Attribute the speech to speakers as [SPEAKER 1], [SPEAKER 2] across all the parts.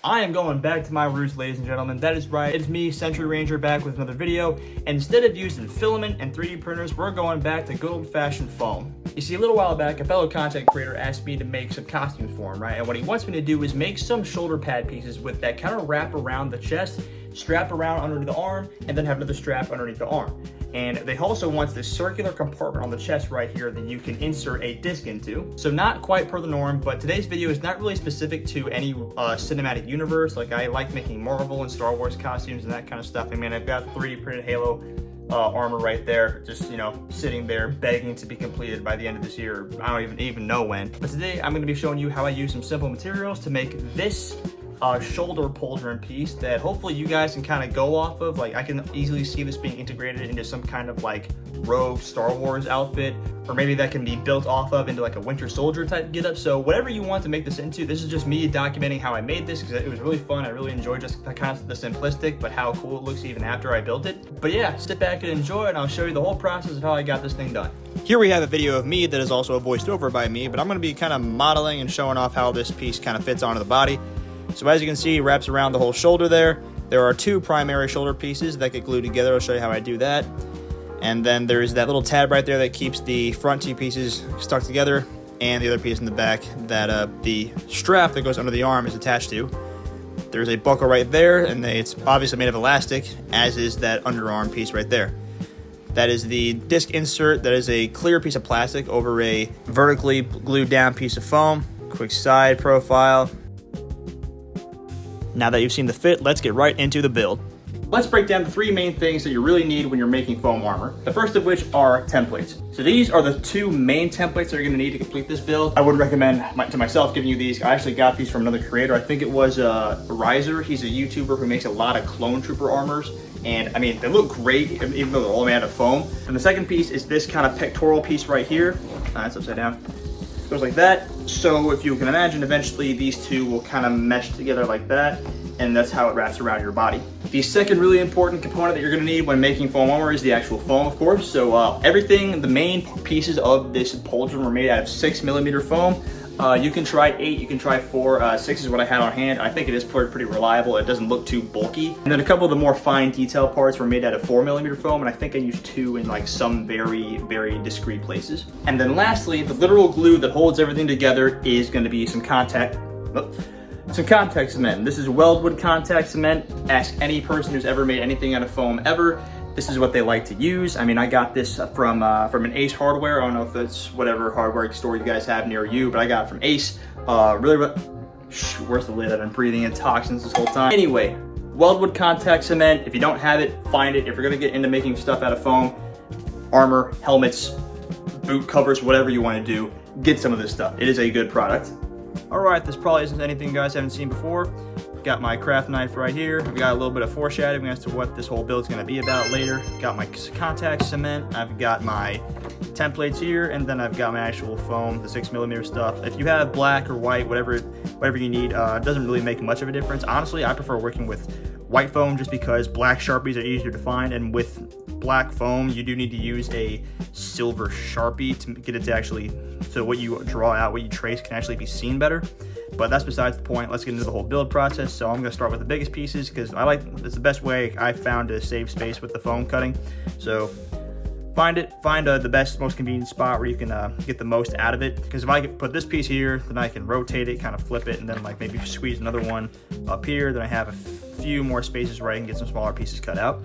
[SPEAKER 1] I am going back to my roots, ladies and gentlemen. That is right, it's me, Century Ranger, back with another video. And instead of using filament and 3D printers, we're going back to good old-fashioned foam. You see, a little while back, a fellow content creator asked me to make some costumes for him, right? And what he wants me to do is make some shoulder pad pieces with that kind of wrap around the chest, strap around underneath the arm, and then have another strap underneath the arm. And they also want this circular compartment on the chest right here that you can insert a disc into. So not quite per the norm, but today's video is not really specific to any cinematic universe. Like, I like making Marvel and Star Wars costumes and that kind of stuff. I mean, I've got 3D printed Halo armor right there, just, you know, sitting there begging to be completed by the end of this year. I don't even know when. But today I'm gonna be showing you how I use some simple materials to make this shoulder pauldron piece that hopefully you guys can kind of go off of. Like, I can easily see this being integrated into some kind of like rogue Star Wars outfit, or maybe that can be built off of into like a Winter Soldier type getup. So whatever you want to make this into, this is just me documenting how I made this because it was really fun. I really enjoyed just kind of the simplistic, but how cool it looks even after I built it. But yeah, sit back and enjoy, and I'll show you the whole process of how I got this thing done. Here we have a video of me that is also voiced over by me, but I'm going to be kind of modeling and showing off how this piece kind of fits onto the body. So as you can see, it wraps around the whole shoulder there. There are two primary shoulder pieces that get glued together. I'll show you how I do that. And then there's that little tab right there that keeps the front two pieces stuck together, and the other piece in the back that the strap that goes under the arm is attached to. There's a buckle right there, and it's obviously made of elastic, as is that underarm piece right there. That is the disc insert. That is a clear piece of plastic over a vertically glued down piece of foam. Quick side profile. Now that you've seen the fit, let's get right into the build. Let's break down the three main things that you really need when you're making foam armor. The first of which are templates. So these are the two main templates that you're gonna need to complete this build. I would recommend to myself giving you these. I actually got these from another creator. I think it was Riser. He's a YouTuber who makes a lot of clone trooper armors. And I mean, they look great, even though they're all made out of foam. And the second piece is this kind of pectoral piece right here. It's upside down. Goes like that. So if you can imagine, eventually these two will kind of mesh together like that, and that's how it wraps around your body. The second really important component that you're gonna need when making foam armor is the actual foam, of course. So everything, the main pieces of this pauldron were made out of 6mm foam. You can try 8, you can try 4. 6 is what I had on hand. I think it is pretty reliable. It doesn't look too bulky. And then a couple of the more fine detail parts were made out of 4mm foam, and I think I used 2 in like some very, very discreet places. And then lastly, the literal glue that holds everything together is going to be some contact cement. This is Weldwood Contact Cement. Ask any person who's ever made anything out of foam ever. This is what they like to use. I mean, I got this from an Ace Hardware. I don't know if it's whatever hardware store you guys have near you, but I got it from Ace. Where's the lid? I've been breathing in toxins this whole time. Anyway, Weldwood Contact Cement. If you don't have it, find it. If you're gonna get into making stuff out of foam, armor, helmets, boot covers, whatever you want to do, get some of this stuff. It is a good product. All right, this probably isn't anything you guys haven't seen before. Got my craft knife right here. I've got a little bit of foreshadowing as to what this whole build is going to be about later. Got my contact cement. I've got my templates here, and then I've got my actual foam, the 6mm stuff. If you have black or white, whatever you need, it doesn't really make much of a difference. Honestly, I prefer working with white foam just because black Sharpies are easier to find, and with black foam, you do need to use a silver Sharpie to get it to actually, so what you draw out, what you trace can actually be seen better. But that's besides the point. Let's get into the whole build process. So I'm gonna start with the biggest pieces because it's the best way I found to save space with the foam cutting. So find the best, most convenient spot where you can get the most out of it. Because if I could put this piece here, then I can rotate it, kind of flip it, and then like maybe squeeze another one up here. Then I have a few more spaces where I can get some smaller pieces cut out.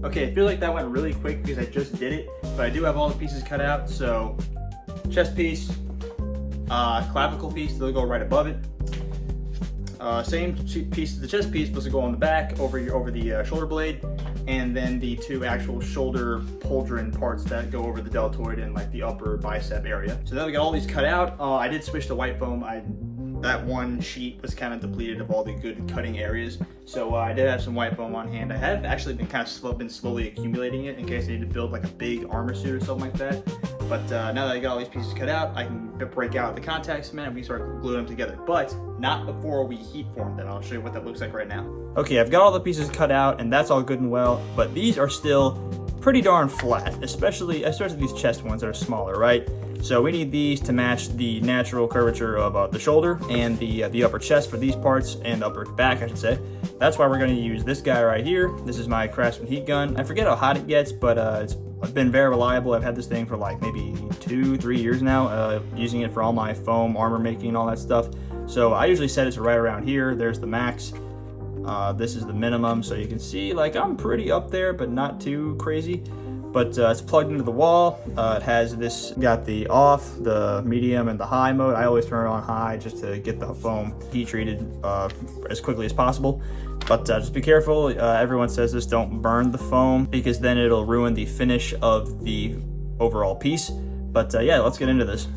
[SPEAKER 1] Okay, I feel like that went really quick because I just did it, but I do have all the pieces cut out. So chest piece, clavicle piece, they'll go right above it. Same piece as the chest piece, supposed to go on the back over the shoulder blade, and then the two actual shoulder pauldron parts that go over the deltoid and like the upper bicep area. So then we got all these cut out. I did switch to white foam. That one sheet was kind of depleted of all the good cutting areas, so I did have some white foam on hand. I have actually been kind of slowly accumulating it in case I need to build like a big armor suit or something like that. But now that I got all these pieces cut out, I can break out the contact cement and we start gluing them together. But not before we heat form them. I'll show you what that looks like right now. Okay, I've got all the pieces cut out and that's all good and well, but these are still pretty darn flat, especially these chest ones that are smaller, right? So we need these to match the natural curvature of the shoulder and the upper chest for these parts, and the upper back, I should say. That's why we're going to use this guy right here. This is my KRATTS heat gun. I forget how hot it gets, but it's been very reliable. I've had this thing for like maybe 2-3 years now, using it for all my foam, armor making, and all that stuff. So I usually set it to right around here. There's the max. This is the minimum. So you can see like I'm pretty up there, but not too crazy. But it's plugged into the wall. It has this, got the off, the medium, and the high mode. I always turn it on high just to get the foam heat treated as quickly as possible. But just be careful. Everyone says this, don't burn the foam because then it'll ruin the finish of the overall piece. But yeah, let's get into this.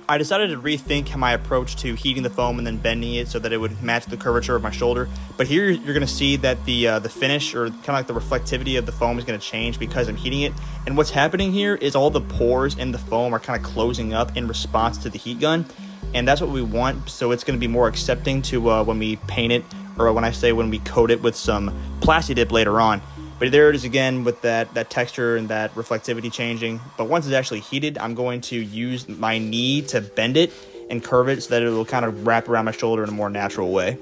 [SPEAKER 1] I decided to rethink my approach to heating the foam and then bending it so that it would match the curvature of my shoulder. But here you're going to see that the finish, or kind of like the reflectivity of the foam, is going to change because I'm heating it. And what's happening here is all the pores in the foam are kind of closing up in response to the heat gun. And that's what we want, so it's going to be more accepting to when we paint it, or when we coat it with some Plasti Dip later on. But there it is again with that texture and that reflectivity changing. But once it's actually heated, I'm going to use my knee to bend it and curve it so that it will kind of wrap around my shoulder in a more natural way.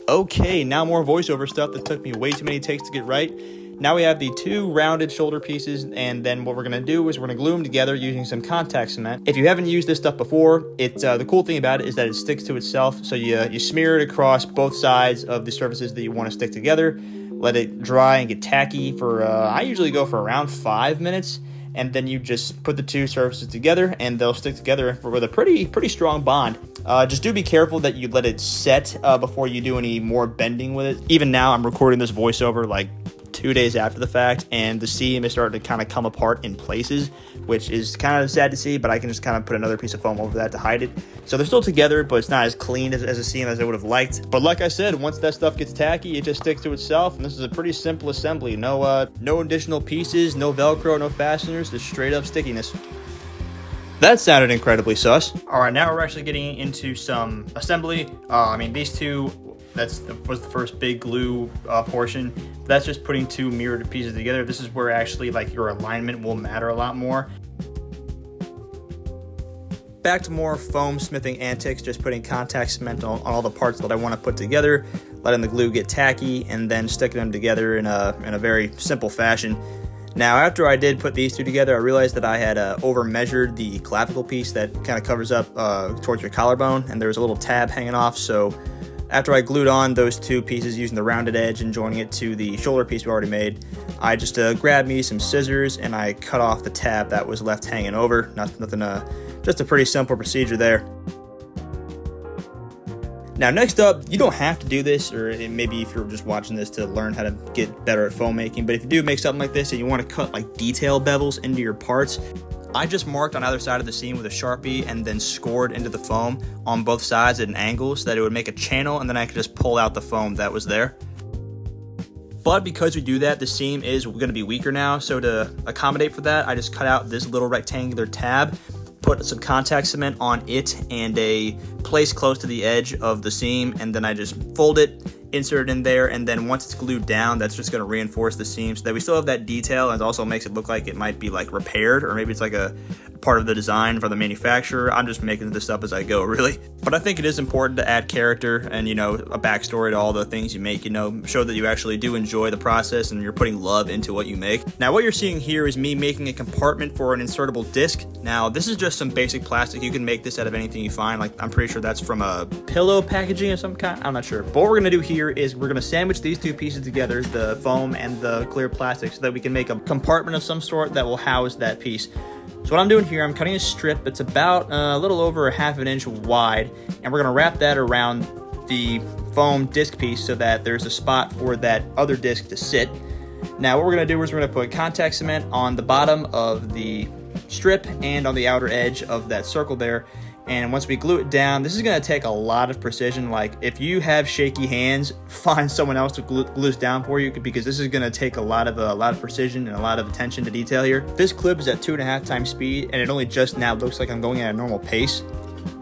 [SPEAKER 1] Okay, now more voiceover stuff that took me way too many takes to get right. Now we have the two rounded shoulder pieces, and then what we're going to do is we're going to glue them together using some contact cement. If you haven't used this stuff before, it's the cool thing about it is that it sticks to itself. So you smear it across both sides of the surfaces that you want to stick together. Let it dry and get tacky for, I usually go for around 5 minutes. And then you just put the two surfaces together and they'll stick together with a pretty strong bond. Just do be careful that you let it set before you do any more bending with it. Even now I'm recording this voiceover like 2 days after the fact, and the seam is starting to kind of come apart in places, which is kind of sad to see, but I can just kind of put another piece of foam over that to hide it. So they're still together, but it's not as clean as a seam as I would have liked. But like I said, once that stuff gets tacky, it just sticks to itself, and this is a pretty simple assembly. No additional pieces, no Velcro, no fasteners, just straight up stickiness. That sounded incredibly sus. All right, now we're actually getting into some assembly. These two, was the first big glue portion. That's just putting two mirrored pieces together. This is where actually like your alignment will matter a lot more. Back to more foam smithing antics, just putting contact cement on all the parts that I want to put together, letting the glue get tacky, and then sticking them together in a very simple fashion. Now, after I did put these two together, I realized that I had over measured the clavicle piece that kind of covers up towards your collarbone, and there was a little tab hanging off. So after I glued on those two pieces using the rounded edge and joining it to the shoulder piece we already made, I just grabbed me some scissors and I cut off the tab that was left hanging over. Nothing, just a pretty simple procedure there. Now, next up, you don't have to do this, or maybe if you're just watching this to learn how to get better at foam making, but if you do make something like this and you want to cut like detail bevels into your parts, I just marked on either side of the seam with a Sharpie and then scored into the foam on both sides at an angle so that it would make a channel, and then I could just pull out the foam that was there. But because we do that, the seam is going to be weaker now, so to accommodate for that, I just cut out this little rectangular tab, put some contact cement on it and a place close to the edge of the seam, and then I just fold it insert it in there, and then once it's glued down, that's just going to reinforce the seam so that we still have that detail, and it also makes it look like it might be like repaired, or maybe it's like a part of the design for the manufacturer. I'm just making this up as I go, really. But I think it is important to add character and, you know, a backstory to all the things you make, you know, show that you actually do enjoy the process and you're putting love into what you make. Now, what you're seeing here is me making a compartment for an insertable disc. Now, this is just some basic plastic. You can make this out of anything you find. Like, I'm pretty sure that's from a pillow packaging of some kind. I'm not sure. But what we're gonna do here is we're gonna sandwich these two pieces together, the foam and the clear plastic, so that we can make a compartment of some sort that will house that piece. So what I'm doing here, I'm cutting a strip that's about a little over a ½ inch wide, and we're gonna wrap that around the foam disc piece so that there's a spot for that other disc to sit. Now what we're gonna do is we're gonna put contact cement on the bottom of the strip and on the outer edge of that circle there. And once we glue it down, this is going to take a lot of precision. Like, if you have shaky hands, find someone else to glue this down for you, because this is going to take a lot of precision and a lot of attention to detail here. This clip is at 2.5 times speed, and it only just now looks like I'm going at a normal pace.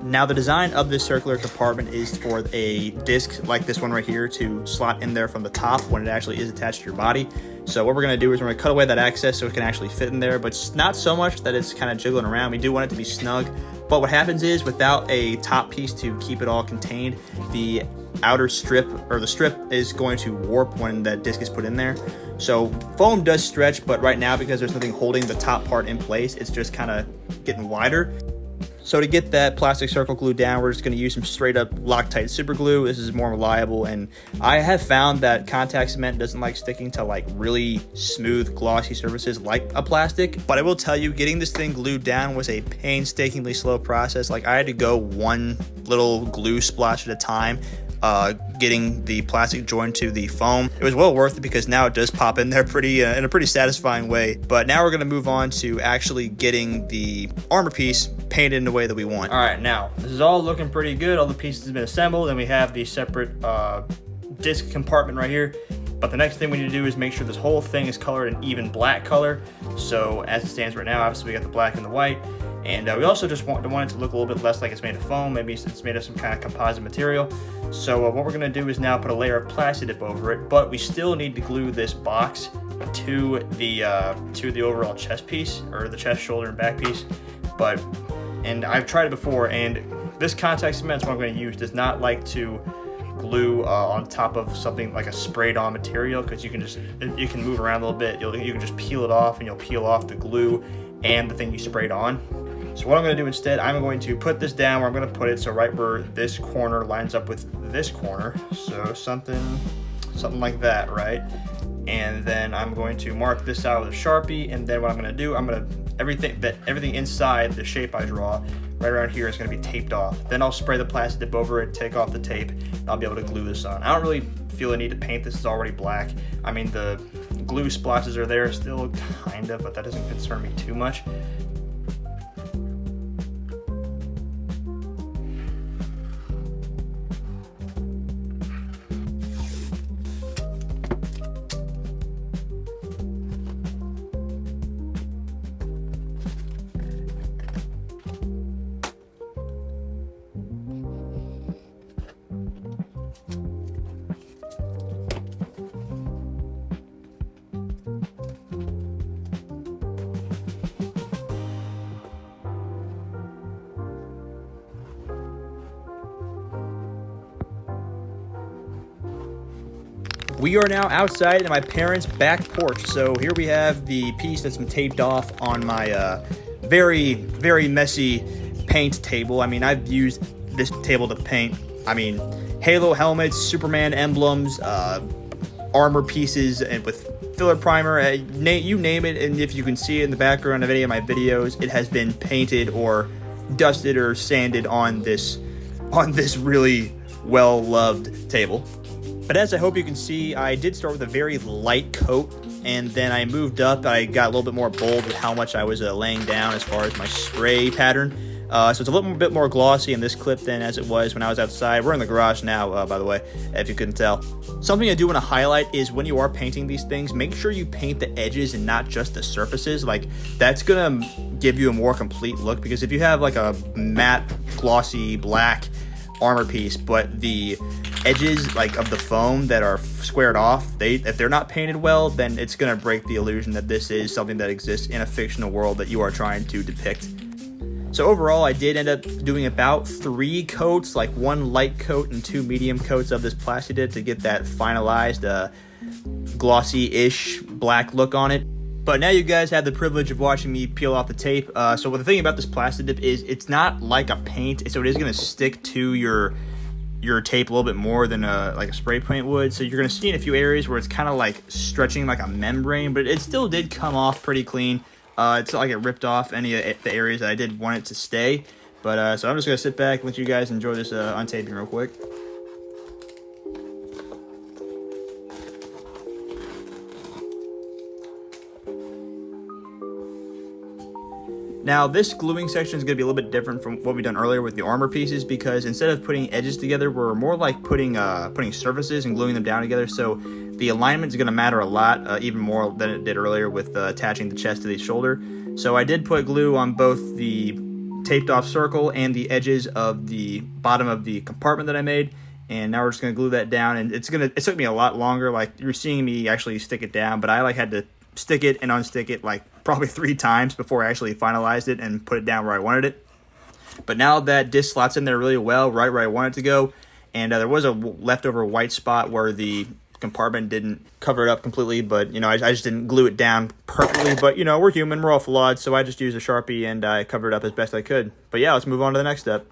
[SPEAKER 1] Now, the design of this circular compartment is for a disc like this one right here to slot in there from the top when it actually is attached to your body. So what we're going to do is we're going to cut away that excess so it can actually fit in there, but not so much that it's kind of jiggling around. We do want it to be snug. But what happens is, without a top piece to keep it all contained, the outer strip, or the strip, is going to warp when that disc is put in there. So foam does stretch, but right now, because there's nothing holding the top part in place, it's just kind of getting wider. So to get that plastic circle glued down, we're just going to use some straight up Loctite super glue. This is more reliable, and I have found that contact cement doesn't like sticking to like really smooth, glossy surfaces like a plastic. But I will tell you, getting this thing glued down was a painstakingly slow process. Like, I had to go one little glue splash at a time, getting the plastic joined to the foam. It was well worth it because now it does pop in there in a pretty satisfying way. But now we're going to move on to actually getting the armor piece painted in the way that we want. All right, now this is all looking pretty good. All the pieces have been assembled, and we have the separate disc compartment right here. But the next thing we need to do is make sure this whole thing is colored an even black color. So as it stands right now, obviously we got the black and the white. And we also just want it to look a little bit less like it's made of foam. Maybe it's made of some kind of composite material. So what we're going to do is now put a layer of plasti dip over it, but we still need to glue this box to the overall chest piece, or the chest, shoulder, and back piece. And I've tried it before, and this contact cement is what I'm going to use. Does not like to glue on top of something like a sprayed on material, because you can move around a little bit. You can just peel it off, and you'll peel off the glue and the thing you sprayed on. So what I'm going to do instead, I'm going to put this down where I'm going to put it, so right where this corner lines up with this corner. So something like that, right? And then I'm going to mark this out with a Sharpie, and then what I'm going to do, everything inside the shape I draw right around here is going to be taped off. Then I'll spray the plastic dip over it, take off the tape, and I'll be able to glue this on. I don't really feel a need to paint this. It's already black. I mean, the glue splotches are there still, kind of, but that doesn't concern me too much. We are now outside in my parents' back porch. So here we have the piece that's been taped off on my very, very messy paint table. I mean, I've used this table to paint, Halo helmets, Superman emblems, armor pieces, and with filler primer, you name it. And if you can see it in the background of any of my videos, it has been painted or dusted or sanded on this really well-loved table. But as I hope you can see, I did start with a very light coat, and then I moved up. I got a little bit more bold with how much I was laying down as far as my spray pattern. So it's a little bit more glossy in this clip than as it was when I was outside. We're in the garage now, by the way, if you couldn't tell. Something I do want to highlight is when you are painting these things, make sure you paint the edges and not just the surfaces. Like, that's going to give you a more complete look, because if you have like a matte, glossy, black armor piece, but the edges like of the foam that are squared off, if they're not painted well, then it's gonna break the illusion that this is something that exists in a fictional world that you are trying to depict. So overall, I did end up doing about 3 coats, like 1 light coat and 2 medium coats of this Plastidip to get that finalized glossy-ish black look on it. But now you guys have the privilege of watching me peel off the tape. So the thing about this Plastidip is it's not like a paint, so it is going to stick to your tape a little bit more than like a spray paint would. So you're going to see in a few areas where it's kind of like stretching like a membrane, but it still did come off pretty clean. It's not like it ripped off any of the areas that I did want it to stay. But so I'm just going to sit back and let you guys enjoy this untaping real quick. Now this gluing section is going to be a little bit different from what we've done earlier with the armor pieces, because instead of putting edges together, we're more like putting surfaces and gluing them down together. So the alignment is going to matter a lot, even more than it did earlier with attaching the chest to the shoulder. So I did put glue on both the taped off circle and the edges of the bottom of the compartment that I made. And now we're just going to glue that down, and it took me a lot longer. Like you're seeing me actually stick it down, but I like had to stick it and unstick it like probably 3 times before I actually finalized it and put it down where I wanted it. But now that disc slots in there really well, right where I want it to go, and there was a leftover white spot where the compartment didn't cover it up completely, but you know, I just didn't glue it down perfectly. But you know, we're human, we're all flawed, so I just used a Sharpie and I covered it up as best I could. But yeah, let's move on to the next step.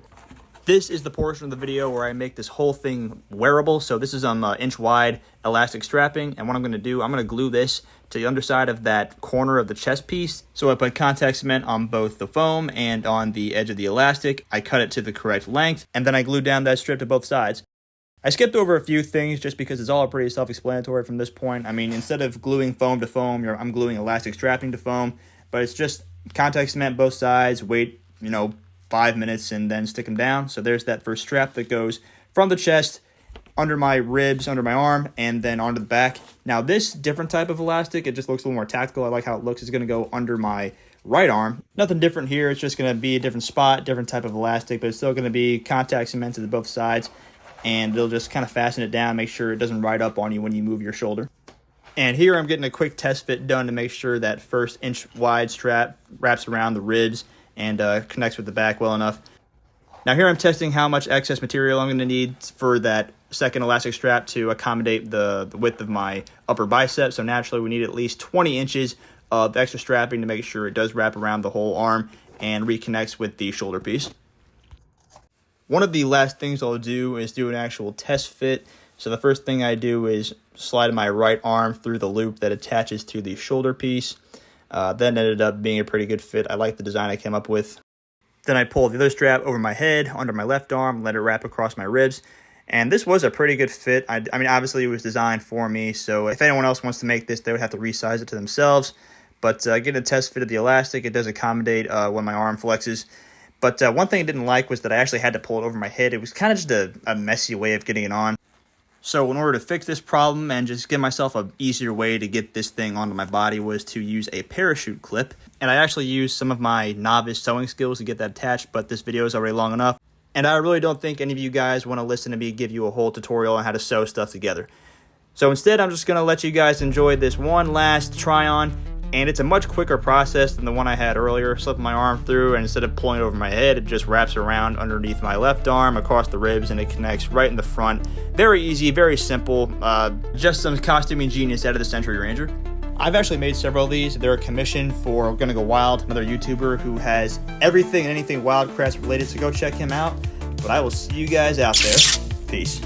[SPEAKER 1] This is the portion of the video where I make this whole thing wearable. So this is inch wide elastic strapping, and what I'm going to do, I'm going to glue this to the underside of that corner of the chest piece. So I put contact cement on both the foam and on the edge of the elastic. I cut it to the correct length, and then I glued down that strip to both sides. I skipped over a few things just because it's all pretty self-explanatory from this point. I mean, instead of gluing foam to foam, I'm gluing elastic strapping to foam, but it's just contact cement both sides, wait, 5 minutes, and then stick them down. So there's that first strap that goes from the chest, under my ribs, under my arm, and then onto the back. Now this different type of elastic, it just looks a little more tactical. I like how it looks. It's going to go under my right arm. Nothing different here. It's just going to be a different spot, different type of elastic, but it's still going to be contact cemented to both sides, and it'll just kind of fasten it down, make sure it doesn't ride up on you when you move your shoulder. And here I'm getting a quick test fit done to make sure that first inch wide strap wraps around the ribs and connects with the back well enough. Now here I'm testing how much excess material I'm going to need for that second elastic strap to accommodate the width of my upper bicep. So naturally we need at least 20 inches of extra strapping to make sure it does wrap around the whole arm and reconnects with the shoulder piece. One of the last things I'll do is do an actual test fit. So the first thing I do is slide my right arm through the loop that attaches to the shoulder piece. That ended up being a pretty good fit. I like the design I came up with. Then I pull the other strap over my head, under my left arm, let it wrap across my ribs. And this was a pretty good fit. I mean, obviously it was designed for me, so if anyone else wants to make this, they would have to resize it to themselves. But getting a test fit of the elastic, it does accommodate when my arm flexes. But one thing I didn't like was that I actually had to pull it over my head. It was kind of just a messy way of getting it on. So in order to fix this problem and just give myself an easier way to get this thing onto my body was to use a parachute clip. And I actually used some of my novice sewing skills to get that attached, but this video is already long enough. And I really don't think any of you guys want to listen to me give you a whole tutorial on how to sew stuff together. So instead, I'm just going to let you guys enjoy this one last try on. And it's a much quicker process than the one I had earlier. Slipping my arm through, and instead of pulling it over my head, it just wraps around underneath my left arm, across the ribs, and it connects right in the front. Very easy, very simple. Just some costuming genius out of the Century Ranger. I've actually made several of these. They're a commission for Gonna Go Wild, another YouTuber who has everything and anything Wildcrafts related, so go check him out. But I will see you guys out there. Peace.